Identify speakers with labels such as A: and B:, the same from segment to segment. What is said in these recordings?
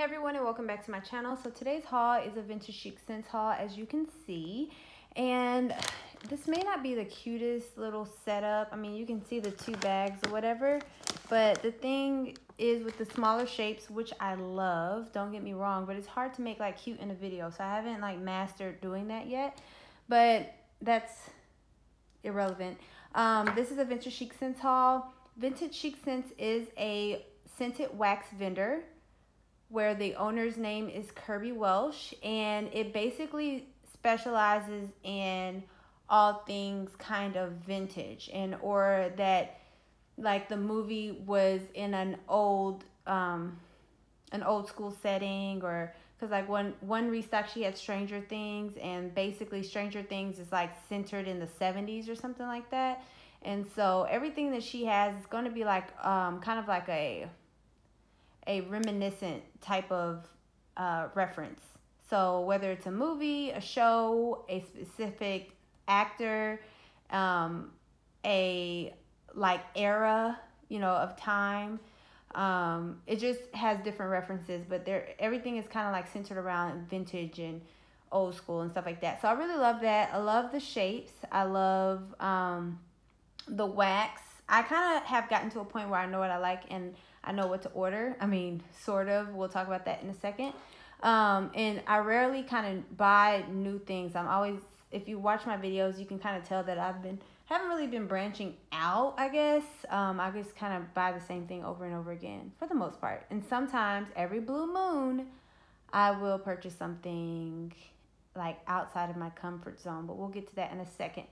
A: Hey everyone, and welcome back to my channel. So today's haul is a vintage chic scents haul, as you can see, and this may not be the cutest little setup. I mean, you can see the two bags or whatever, but the thing is with the smaller shapes, which I love, don't get me wrong, but it's hard to make like cute in a video, so I haven't like mastered doing that yet, but that's irrelevant. This is a vintage chic scents haul. Vintage Chic Scents is a scented wax vendor where the owner's name is Kirby Welsh, and it basically specializes in all things kind of vintage, and or that like the movie was in an old school setting, or because like one restock she had Stranger Things, and basically Stranger Things is like centered in the 70s or something like that. And so everything that she has is going to be like kind of like a reminiscent type of reference. So whether it's a movie, a show, a specific actor, a like era, of time, it just has different references, but everything is kind of like centered around vintage and old school and stuff like that. So I really love that. I love the shapes. I love the wax. I kind of have gotten to a point where I know what I like and I know what to order. I mean, sort of. We'll talk about that in a second. And I rarely kind of buy new things. I'm always, if you watch my videos, you can kind of tell that haven't really been branching out, I guess. I just kind of buy the same thing over and over again for the most part. And sometimes every blue moon, I will purchase something like outside of my comfort zone, but we'll get to that in a second.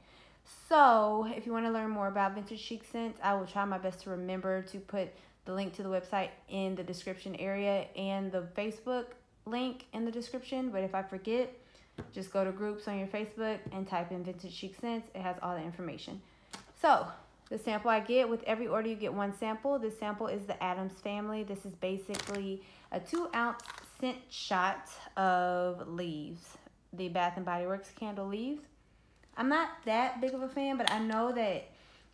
A: So if you want to learn more about vintage chic scents, I will try my best to remember to put the link to the website in the description area and the Facebook link in the description. But if I forget, just go to groups on your Facebook and type in vintage chic scents. It has all the information. So the sample I get, with every order you get one sample. This sample is the Addams Family. This is basically a 2-ounce scent shot of leaves, the Bath and Body Works candle leaves. I'm not that big of a fan, but I know that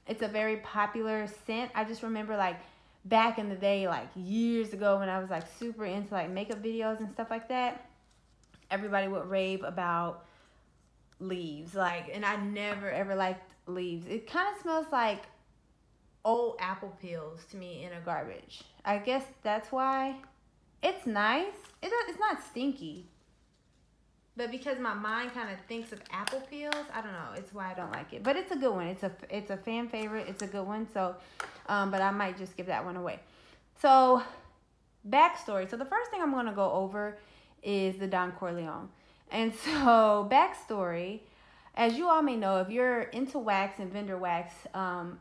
A: it's a very popular scent. I just remember like back in the day, like years ago, when I was like super into like makeup videos and stuff like that, everybody would rave about leaves. And I never ever liked leaves. It kind of smells like old apple peels to me in a garbage. I guess that's why. It's nice. It's not stinky. But because my mind kind of thinks of apple peels, I don't know. It's why I don't like it. But it's a good one. It's a fan favorite. It's a good one. So, but I might just give that one away. So, backstory. So the first thing I'm going to go over is the Don Corleone. And so, backstory. As you all may know, if you're into wax and vendor wax,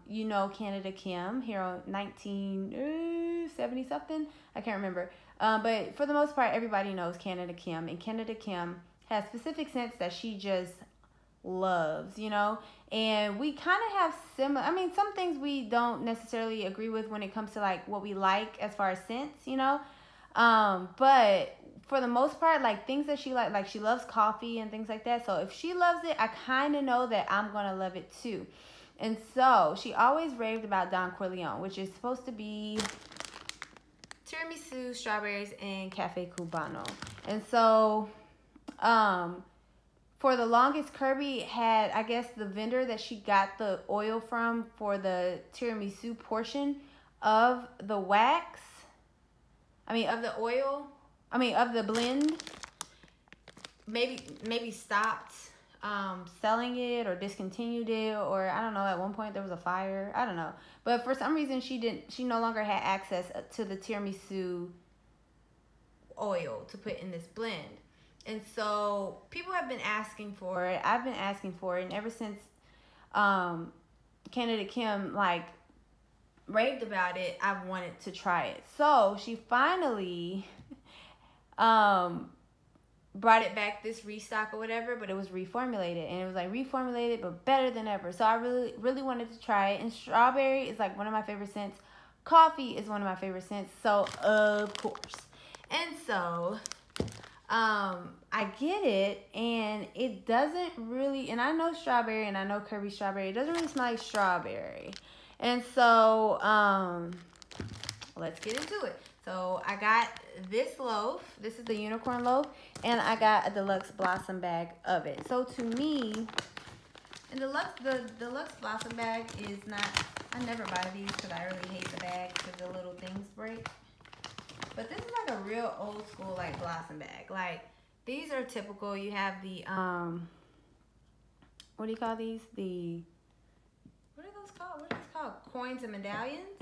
A: you know Canada Kim, here on 1970 something. I can't remember. But for the most part, everybody knows Canada Kim. And Canada Kim has specific scents that she just loves, and we kind of have similar, some things we don't necessarily agree with when it comes to like what we like as far as scents, but for the most part, like things that she like she loves coffee and things like that. So if she loves it, I kind of know that I'm going to love it too. And so she always raved about Don Corleone, which is supposed to be tiramisu, strawberries, and cafe cubano. And so for the longest, Kirby had, I guess, the vendor that she got the oil from for the tiramisu portion of the wax, of the oil, of the blend, maybe stopped selling it or discontinued it, or I don't know, at one point there was a fire, I don't know. But for some reason she no longer had access to the tiramisu oil to put in this blend. And so people have been asking for it. I've been asking for it. And ever since Canada Kim like raved about it, I've wanted to try it. So she finally brought it back, this restock or whatever, but it was reformulated. And it was like reformulated but better than ever. So I really, really wanted to try it. And strawberry is like one of my favorite scents. Coffee is one of my favorite scents. So of course. And so I get it, and it doesn't really, and I know strawberry, and I know Kirby strawberry, it doesn't really smell like strawberry. And so, let's get into it. So I got this loaf. This is the unicorn loaf. And I got a deluxe blossom bag of it. So to me, and the deluxe blossom bag is not, I never buy these because I really hate the bags because the little things break. But this is like a real old school like blossom bag. Like these are typical. You have the what do you call these? What are those called? What are these called? Coins and medallions.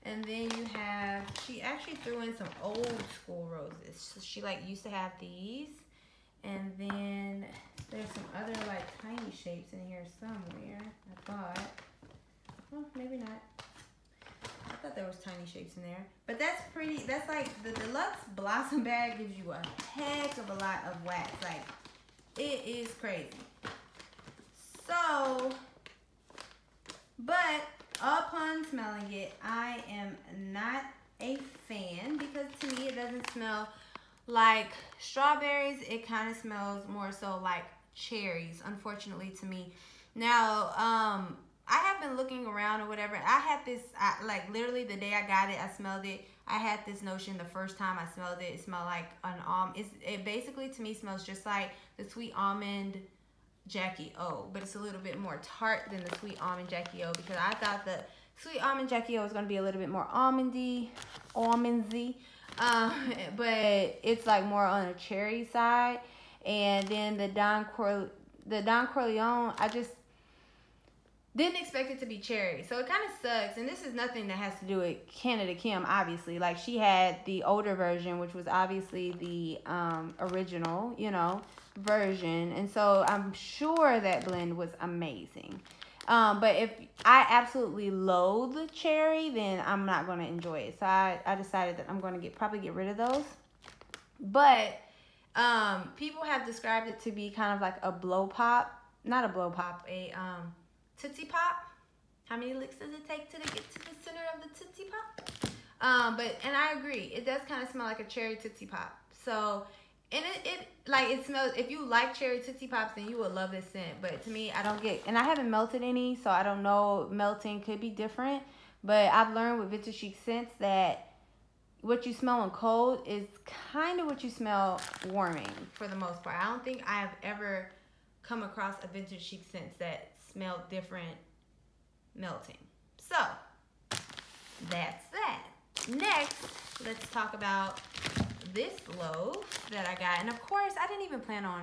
A: And then you have, she actually threw in some old school roses. So she like used to have these. And then there's some other like tiny shapes in here somewhere, I thought. Well, maybe not. I thought there was tiny shapes in there. But that's pretty, that's like, the deluxe blossom bag gives you a heck of a lot of wax. Like, it is crazy. So, but upon smelling it, I am not a fan because to me it doesn't smell like strawberries. It kind of smells more so like cherries, unfortunately to me. Now, I have been looking around or whatever. I had this, like literally the day I got it, I smelled it. I had this notion the first time I smelled it, it smelled like an almond. It basically to me smells just like the sweet almond Jackie O, but it's a little bit more tart than the sweet almond Jackie O because I thought the sweet almond Jackie O was going to be a little bit more almondy, but it's like more on the cherry side. And then the Don Corleone, I just didn't expect it to be cherry, so it kind of sucks. And this is nothing that has to do with Canada Kim, obviously. Like she had the older version, which was obviously the original, you know, version, and so I'm sure that blend was amazing. But if I absolutely loathe cherry, then I'm not going to enjoy it. So I decided that I'm going to probably get rid of those. But people have described it to be kind of like a blow pop, not a blow pop, a Tootsie Pop. How many licks does it take to get to the center of the Tootsie Pop? And I agree, it does kind of smell like a cherry Tootsie Pop. So, and it smells, if you like cherry Tootsie Pops, then you will love this scent. But to me, I don't get, and I haven't melted any, so I don't know, melting could be different. But I've learned with Vintage Chic scents that what you smell on cold is kind of what you smell warming for the most part. I don't think I have ever come across a Vintage Chic scent that smelled different melting. So, that's that. Next, let's talk about this loaf that I got. And of course, I didn't even plan on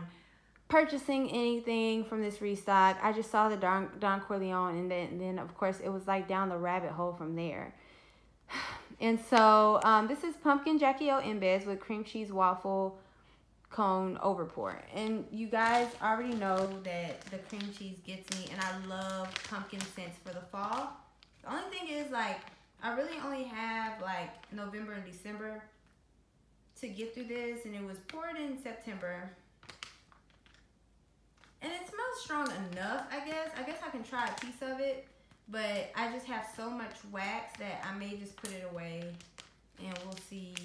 A: purchasing anything from this restock. I just saw the Don Corleone, and then of course it was like down the rabbit hole from there. And so this is pumpkin Jackie O embeds with cream cheese waffle cone overpour. And you guys already know that the cream cheese gets me, and I love pumpkin scents for the fall. The only thing is, like, I really only have like November and December to get through this, and it was poured in September, and it smells strong enough. I guess I can try a piece of it, but I just have so much wax that I may just put it away, and we'll see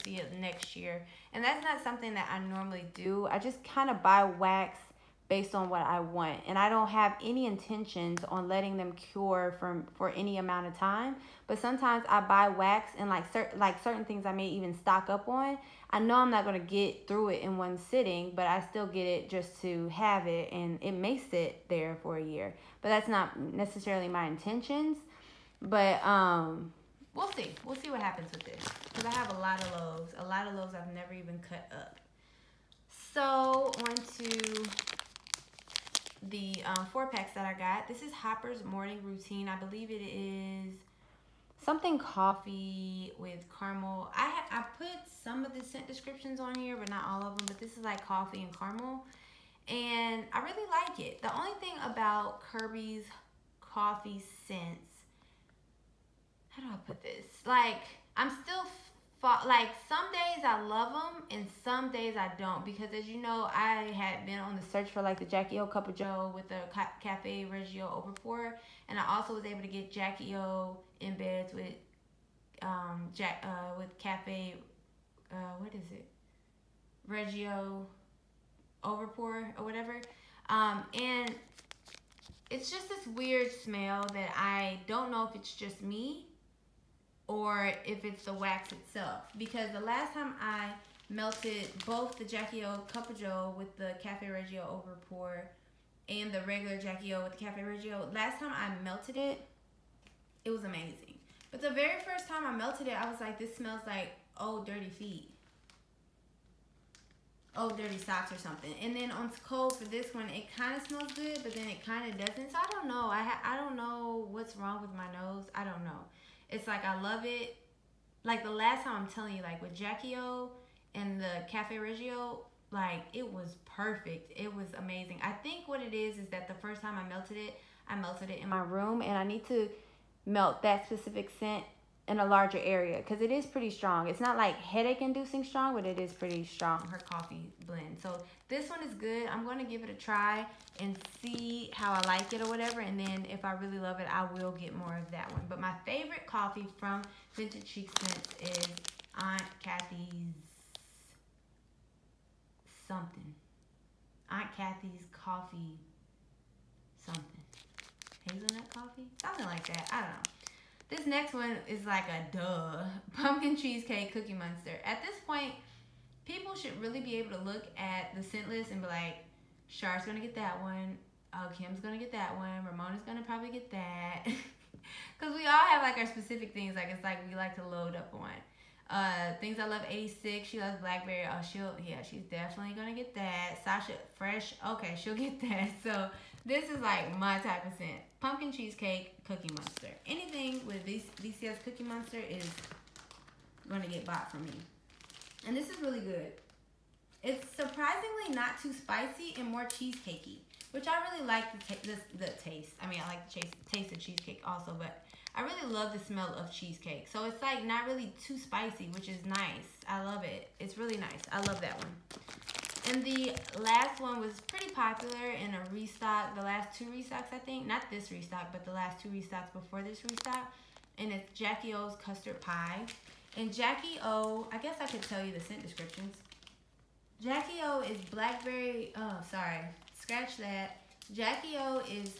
A: it next year. And that's not something that I normally do. I just kind of buy wax based on what I want, and I don't have any intentions on letting them cure for any amount of time. But sometimes I buy wax, and like certain things I may even stock up on, I know I'm not going to get through it in one sitting, but I still get it just to have it, and it may sit there for a year. But that's not necessarily my intentions. But we'll see what happens with this, because I have a lot of loaves I've never even cut up. So on to the 4-packs that I got. This is Hopper's Morning Routine. I believe it is something coffee with caramel. I put some of the scent descriptions on here, but not all of them. But this is like coffee and caramel, and I really like it. The only thing about Kirby's coffee scents, how do I put this? Like, I'm still like, some days I love them and some days I don't, because as you know, I had been on the search for like the Jackie O Cup of Joe with the Cafe Reggio Overpour, and I also was able to get Jackie O in beds with with Cafe what is it, Reggio Overpour or whatever, and it's just this weird smell that I don't know if it's just me, or if it's the wax itself. Because the last time I melted both the Jackie O Cup of Joe with the Cafe Reggio over pour and the regular Jackie O with the Cafe Reggio, last time I melted it, it was amazing. But the very first time I melted it, I was like, this smells like old dirty feet. Old dirty socks or something. And then on cold for this one, it kind of smells good, but then it kind of doesn't. So I don't know. I don't know what's wrong with my nose. I don't know. It's like I love it. Like the last time, I'm telling you, like with Jackie O and the Cafe Reggio, like it was perfect. It was amazing. I think what it is that the first time I melted it in my room, and I need to melt that specific scent in a larger area because it is pretty strong. It's not like headache inducing strong, but it is pretty strong, her coffee blend. So this one is good. I'm going to give it a try and see how I like it or whatever, and then if I really love it, I will get more of that one. But my favorite coffee from Vintage Chic Scents is Aunt Kathy's something. Aunt Kathy's coffee something. Hazelnut coffee? Something like that. I don't know. This next one is like a duh. Pumpkin cheesecake cookie monster. At this point, people should really be able to look at the scent list and be like, Char's gonna get that one. Oh, Kim's gonna get that one. Ramona's gonna probably get that. Because we all have like our specific things. Like it's like we like to load up on. Things I love 86. She loves blackberry. Oh, she's definitely gonna get that. Sasha fresh. Okay, she'll get that. So this is like my type of scent. Pumpkin cheesecake cookie monster. Anything with VCS cookie monster is gonna get bought from me. And this is really good. It's surprisingly not too spicy and more cheesecakey, which I really like the taste. I mean, I like the taste of cheesecake also, but I really love the smell of cheesecake. So it's like not really too spicy, which is nice. I love it. It's really nice. I love that one. And the last one was pretty popular in a restock. The last two restocks, I think. Not this restock, but the last two restocks before this restock. And it's Jackie O's Custard Pie. And Jackie O, I guess I could tell you the scent descriptions. Jackie O is blackberry, oh, sorry. Scratch that. Jackie O is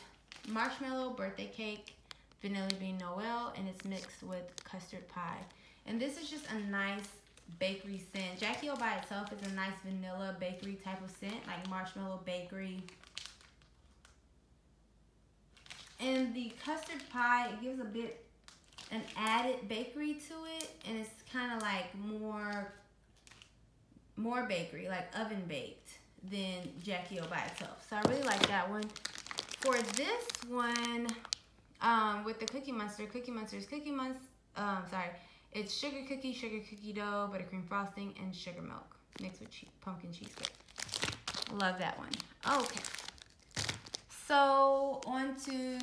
A: marshmallow birthday cake, vanilla bean Noel, and it's mixed with custard pie. And this is just a nice bakery scent. Jackie O by itself is a nice vanilla bakery type of scent, like marshmallow bakery. And the custard pie, it gives a bit an added bakery to it, and it's kind of like more bakery, like oven baked than Jackie O by itself. So I really like that one. For this one, with the Cookie Monster it's sugar cookie dough, buttercream frosting, and sugar milk mixed with pumpkin cheesecake. Love that one. Okay. So on to,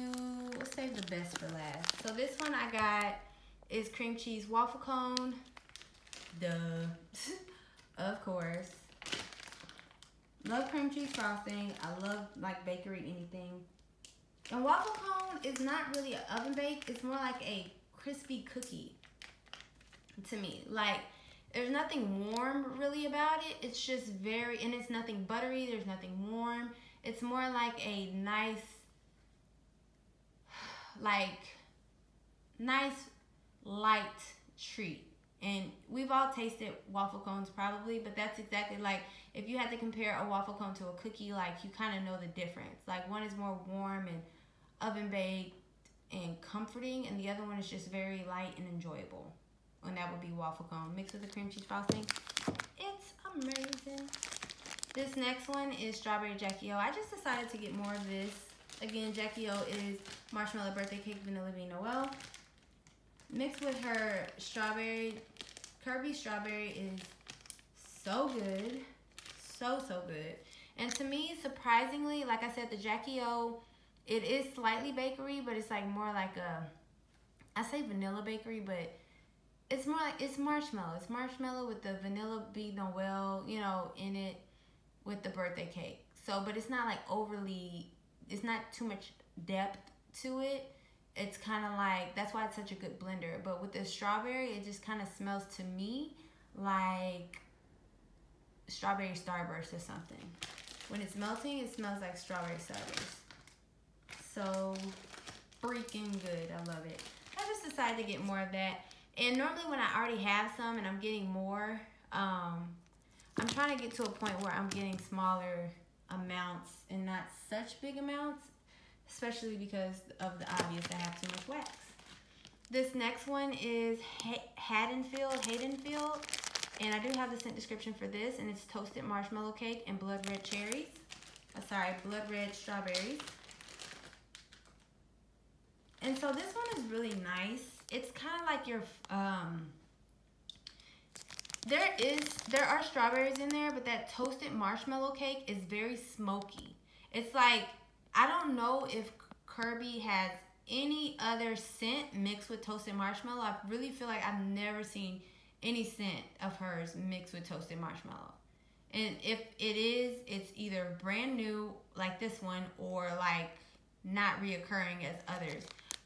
A: let's save the best for last. So this one I got is cream cheese waffle cone. Duh. Of course. Love cream cheese frosting. I love like bakery anything. And waffle cone is not really an oven bake. It's more like a crispy cookie to me. Like there's nothing warm really about it. It's just very, and it's nothing buttery. There's nothing warm. It's more like a nice light treat. And we've all tasted waffle cones probably, but that's exactly like if you had to compare a waffle cone to a cookie, like you kind of know the difference. Like one is more warm and oven baked and comforting, and the other one is just very light and enjoyable. And that would be waffle cone mixed with the cream cheese frosting. It's amazing. This next one is strawberry Jackie O. I just decided to get more of this. Again, Jackie O is marshmallow birthday cake, vanilla bean Noel. Mixed with her strawberry. Kirby strawberry is so good. So good. And to me, surprisingly, like I said, the Jackie O, it is slightly bakery, but it's like more like a, I say vanilla bakery, but it's more like, it's marshmallow. It's marshmallow with the vanilla bean Noel, you know, in it with the birthday cake. So, but it's not like overly, it's not too much depth to it. It's kind of like, that's why it's such a good blender. But with the strawberry, it just kind of smells to me like strawberry starburst or something. When it's melting, it smells like strawberry starburst. So freaking good. I love it. I just decided to get more of that And normally when I already have some and I'm getting more, I'm trying to get to a point where I'm getting smaller amounts and not such big amounts, especially because of the obvious I have too much wax. This next one is Haddonfield, and I do have the scent description for this, and it's toasted marshmallow cake and blood red cherries. Blood red strawberries. And so this one is really nice. It's kind of like your there are strawberries in there, but that toasted marshmallow cake is very smoky. It's like, I don't know if Kirby has any other scent mixed with toasted marshmallow. I really feel like I've never seen any scent of hers mixed with toasted marshmallow. And if it is, it's either brand new like this one or like not reoccurring as others.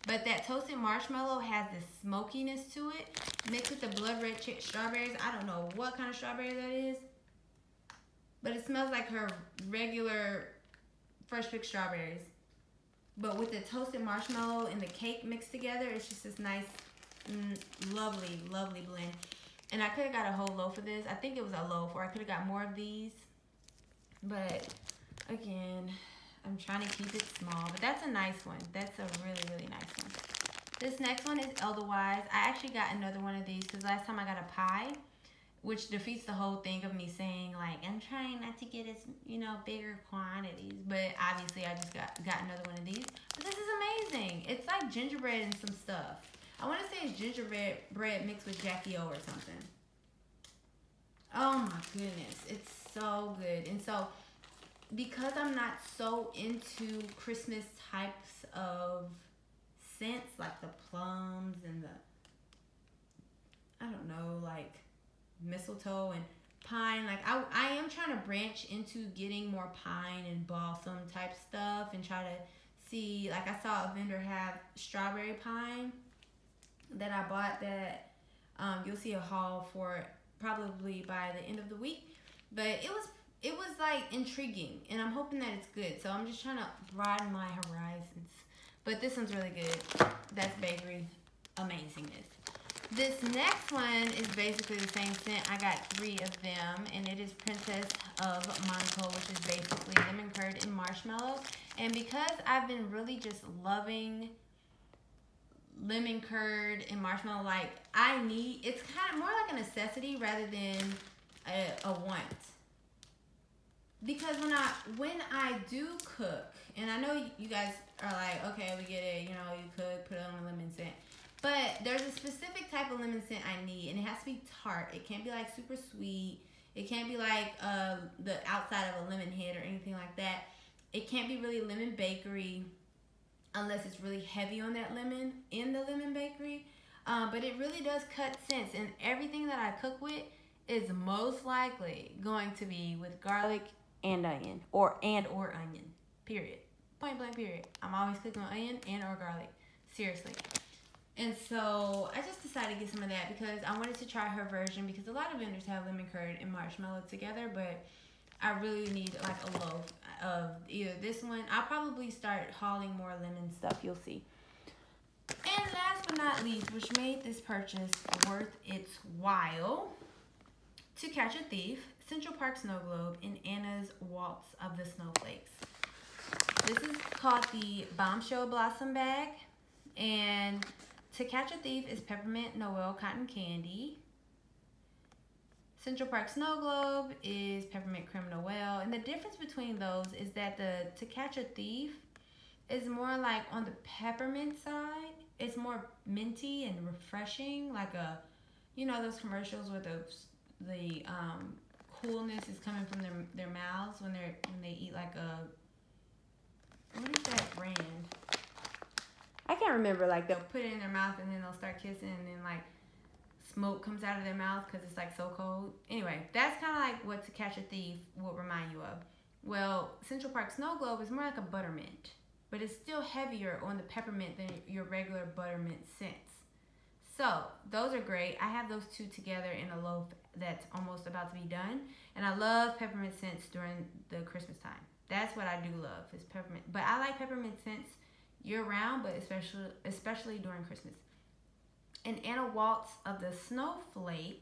A: But that toasted marshmallow has this smokiness to it mixed with the blood red strawberries. I don't know what kind of strawberry that is, but it smells like her regular fresh picked strawberries. But with the toasted marshmallow and the cake mixed together, it's just this nice, lovely, lovely blend. And I could have got a whole loaf of this. I think it was a loaf, or I could have got more of these. But again, I'm trying to keep it small. But that's a nice one. That's a really, really nice one. This next one is Elderwise. I actually got another one of these because last time I got a pie, which defeats the whole thing of me saying, like, I'm trying not to get as, bigger quantities. But obviously I just got another one of these. But this is amazing. It's like gingerbread and some stuff. I want to say it's gingerbread mixed with Jackie O or something. Oh my goodness. It's so good. And so, because I'm not so into Christmas types of scents, like the plums and the, I don't know, like mistletoe and pine, like I am trying to branch into getting more pine and balsam type stuff and try to see, like I saw a vendor have strawberry pine that I bought that you'll see a haul for probably by the end of the week. But it was like intriguing, and I'm hoping that it's good. So I'm just trying to broaden my horizons. But this one's really good. That's bakery amazingness. This next one is basically the same scent. I got 3 of them, and it is Princess of Monaco, which is basically lemon curd and marshmallow. And because I've been really just loving lemon curd and marshmallow, like it's kind of more like a necessity rather than a want. Because when I do cook, and I know you guys are like, okay, we get it, you cook, put it on a lemon scent. But there's a specific type of lemon scent I need, and it has to be tart. It can't be like super sweet. It can't be like the outside of a lemon head or anything like that. It can't be really lemon bakery unless it's really heavy on that lemon in the lemon bakery. But it really does cut scents, and everything that I cook with is most likely going to be with garlic and onion, or onion, period. Point blank, period. I'm always cooking with onion and or garlic, seriously. And so I just decided to get some of that because I wanted to try her version, because a lot of vendors have lemon curd and marshmallow together, but I really need like a loaf of either this one. I'll probably start hauling more lemon stuff, you'll see. And last but not least, which made this purchase worth its while, To Catch a Thief, Central Park Snow Globe, and Anna's Waltz of the Snowflakes. This is called the Bombshell Blossom Bag, and To Catch a Thief is Peppermint Noel Cotton Candy. Central Park Snow Globe is Peppermint Creme Noel, and the difference between those is that the To Catch a Thief is more like on the peppermint side. It's more minty and refreshing, like those commercials where the coolness is coming from their mouths when they eat like what is that brand? I can't remember. Like they'll put it in their mouth and then they'll start kissing, and then like smoke comes out of their mouth because it's like so cold. Anyway, that's kind of like what To Catch a Thief will remind you of. Well, Central Park Snow Globe is more like a buttermint, but it's still heavier on the peppermint than your regular buttermint scents. So those are great. I have those two together in a loaf that's almost about to be done, and I love peppermint scents during the Christmas time. That's what I do love, is peppermint. But I like peppermint scents year round, but especially during Christmas. And Anna Waltz of the Snowflake.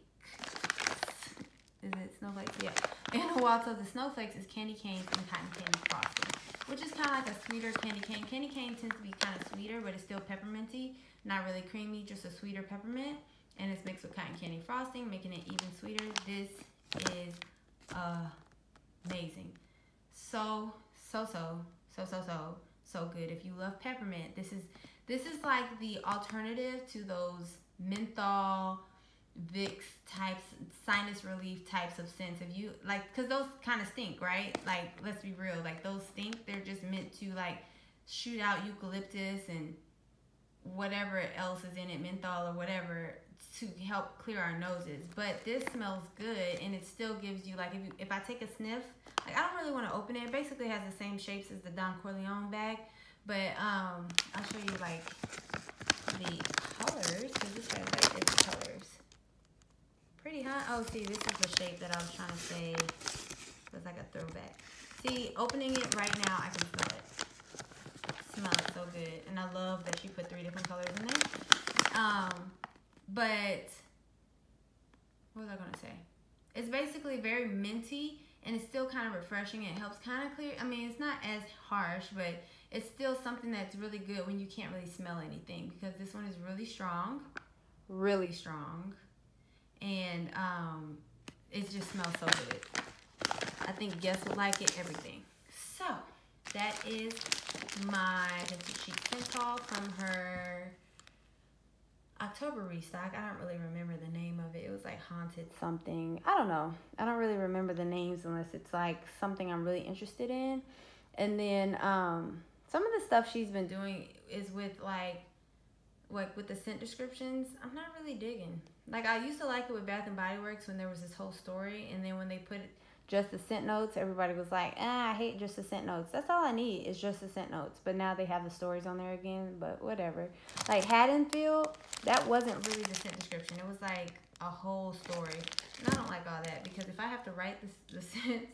A: Is it Snowflakes? Yeah. Anna Waltz of the Snowflakes is candy canes and cotton candy frosting, which is kind of like a sweeter candy cane. Candy cane tends to be kind of sweeter, but it's still pepperminty. Not really creamy, just a sweeter peppermint. And it's mixed with cotton candy frosting, making it even sweeter. This is amazing. So good. If you love peppermint, this is like the alternative to those menthol, Vicks types, sinus relief types of scents. If you like, because those kind of stink, right? Like, let's be real, like those stink. They're just meant to like shoot out eucalyptus and whatever else is in it, menthol or whatever, to help clear our noses. But this smells good, and it still gives you like, if I take a sniff, like I don't really want to open it. It basically has the same shapes as the Don Corleone bag, but I'll show you like the colors, because this has like different colors. Pretty, huh? Oh, see, this is the shape that I was trying to say was like a throwback. See, opening it right now, I can smell it. Smells so good, and I love that she put 3 different colors in there. But what was I gonna say? It's basically very minty, and it's still kind of refreshing. It helps kind of clear. I mean, it's not as harsh, but it's still something that's really good when you can't really smell anything, because this one is really strong, and it just smells so good. I think guests would like it, everything. So that is my Chic scent haul from her October restock. I don't really remember the name of it. It was like Haunted something. I don't know. I don't really remember the names unless it's like something I'm really interested in. And then some of the stuff she's been doing is with like with the scent descriptions. I'm not really digging. Like, I used to like it with Bath and Body Works when there was this whole story, and then when they put just the scent notes, everybody was like, I hate just the scent notes. That's all I need is just the scent notes. But now they have the stories on there again, but whatever. Like Haddonfield, that wasn't really the scent description. It was like a whole story. And I don't like all that, because if I have to write the scents,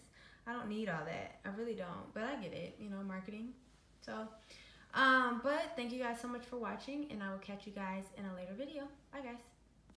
A: I don't need all that. I really don't. But I get it, you know, marketing. So, but thank you guys so much for watching, and I will catch you guys in a later video. Bye, guys.